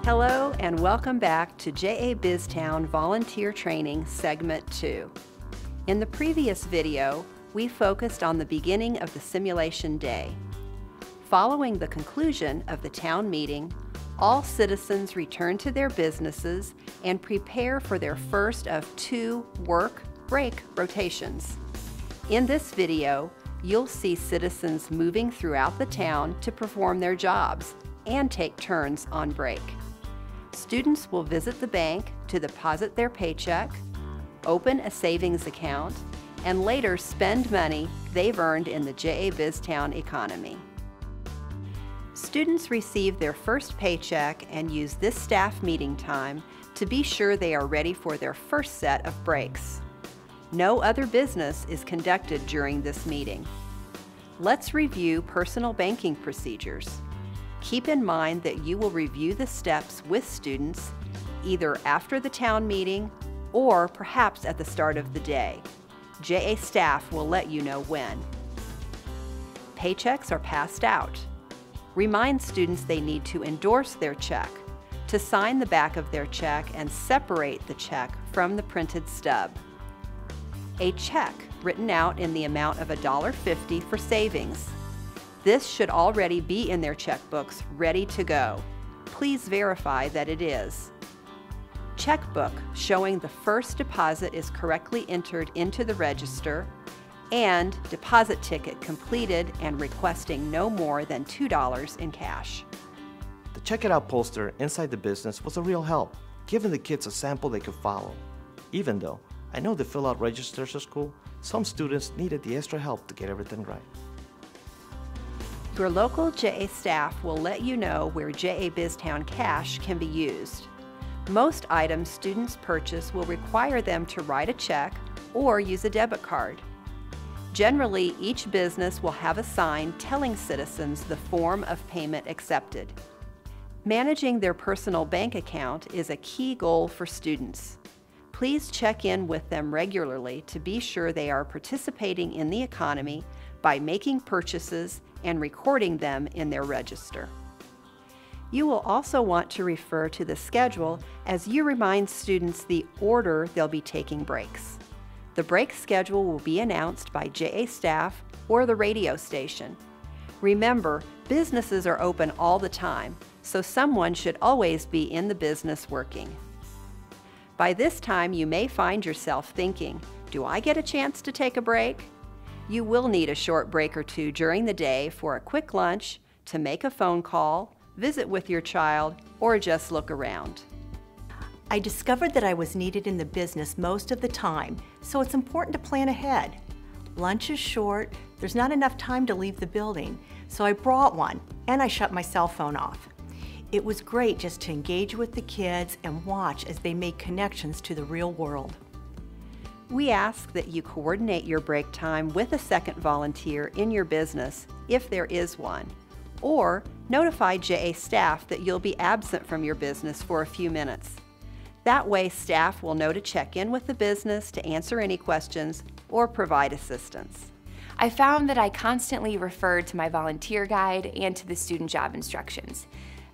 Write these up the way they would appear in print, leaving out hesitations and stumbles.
Hello and welcome back to JA BizTown Volunteer Training Segment 2. In the previous video, we focused on the beginning of the simulation day. Following the conclusion of the town meeting, all citizens return to their businesses and prepare for their first of 2 work-break rotations. In this video, you'll see citizens moving throughout the town to perform their jobs and take turns on break. Students will visit the bank to deposit their paycheck, open a savings account, and later spend money they've earned in the JA BizTown economy. Students receive their first paycheck and use this staff meeting time to be sure they are ready for their first set of breaks. No other business is conducted during this meeting. Let's review personal banking procedures. Keep in mind that you will review the steps with students either after the town meeting or perhaps at the start of the day. JA staff will let you know when. Paychecks are passed out. Remind students they need to endorse their check, to sign the back of their check and separate the check from the printed stub. A check written out in the amount of $1.50 for savings. This should already be in their checkbooks, ready to go. Please verify that it is. Checkbook showing the first deposit is correctly entered into the register, and deposit ticket completed and requesting no more than $2 in cash. The Check It Out poster inside the business was a real help, giving the kids a sample they could follow. Even though I know they fill out registers at school, some students needed the extra help to get everything right. Your local JA staff will let you know where JA BizTown cash can be used. Most items students purchase will require them to write a check or use a debit card. Generally, each business will have a sign telling citizens the form of payment accepted. Managing their personal bank account is a key goal for students. Please check in with them regularly to be sure they are participating in the economy by making purchases and recording them in their register. You will also want to refer to the schedule as you remind students the order they'll be taking breaks. The break schedule will be announced by JA staff or the radio station. Remember, businesses are open all the time, so someone should always be in the business working. By this time, you may find yourself thinking, do I get a chance to take a break? You will need a short break or two during the day for a quick lunch, to make a phone call, visit with your child, or just look around. I discovered that I was needed in the business most of the time, so it's important to plan ahead. Lunch is short, there's not enough time to leave the building, so I brought one and I shut my cell phone off. It was great just to engage with the kids and watch as they made connections to the real world. We ask that you coordinate your break time with a second volunteer in your business, if there is one, or notify JA staff that you'll be absent from your business for a few minutes. That way, staff will know to check in with the business to answer any questions or provide assistance. I found that I constantly referred to my volunteer guide and to the student job instructions.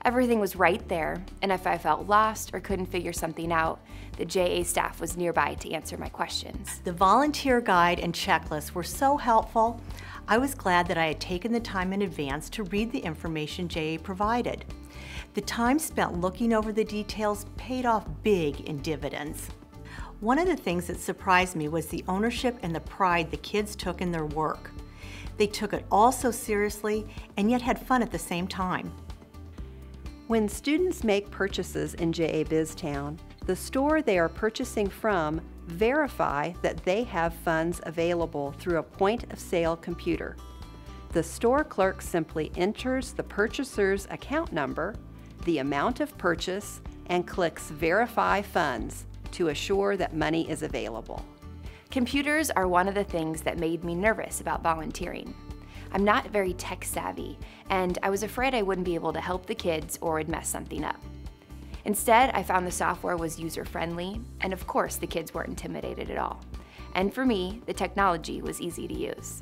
Everything was right there, and if I felt lost or couldn't figure something out, the JA staff was nearby to answer my questions. The volunteer guide and checklist were so helpful. I was glad that I had taken the time in advance to read the information JA provided. The time spent looking over the details paid off big in dividends. One of the things that surprised me was the ownership and the pride the kids took in their work. They took it all so seriously and yet had fun at the same time. When students make purchases in JA BizTown, the store they are purchasing from verify that they have funds available through a point-of-sale computer. The store clerk simply enters the purchaser's account number, the amount of purchase, and clicks Verify Funds to assure that money is available. Computers are one of the things that made me nervous about volunteering. I'm not very tech savvy, and I was afraid I wouldn't be able to help the kids or would mess something up. Instead, I found the software was user-friendly, and of course the kids weren't intimidated at all. And for me, the technology was easy to use.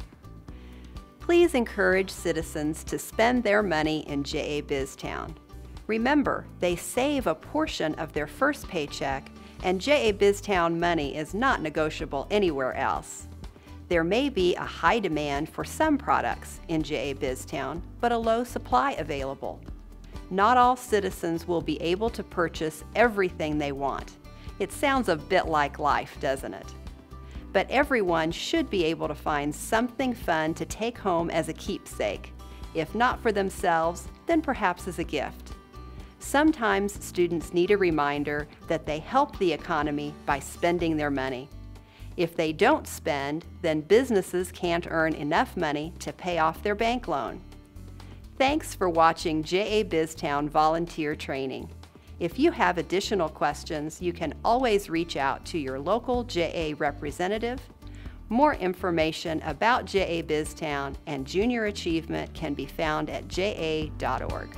Please encourage citizens to spend their money in JA BizTown. Remember, they save a portion of their first paycheck, and JA BizTown money is not negotiable anywhere else. There may be a high demand for some products in JA BizTown, but a low supply available. Not all citizens will be able to purchase everything they want. It sounds a bit like life, doesn't it? But everyone should be able to find something fun to take home as a keepsake. If not for themselves, then perhaps as a gift. Sometimes students need a reminder that they help the economy by spending their money. If they don't spend, then businesses can't earn enough money to pay off their bank loan. Thanks for watching JA BizTown Volunteer Training. If you have additional questions, you can always reach out to your local JA representative. More information about JA BizTown and junior achievement can be found at ja.org.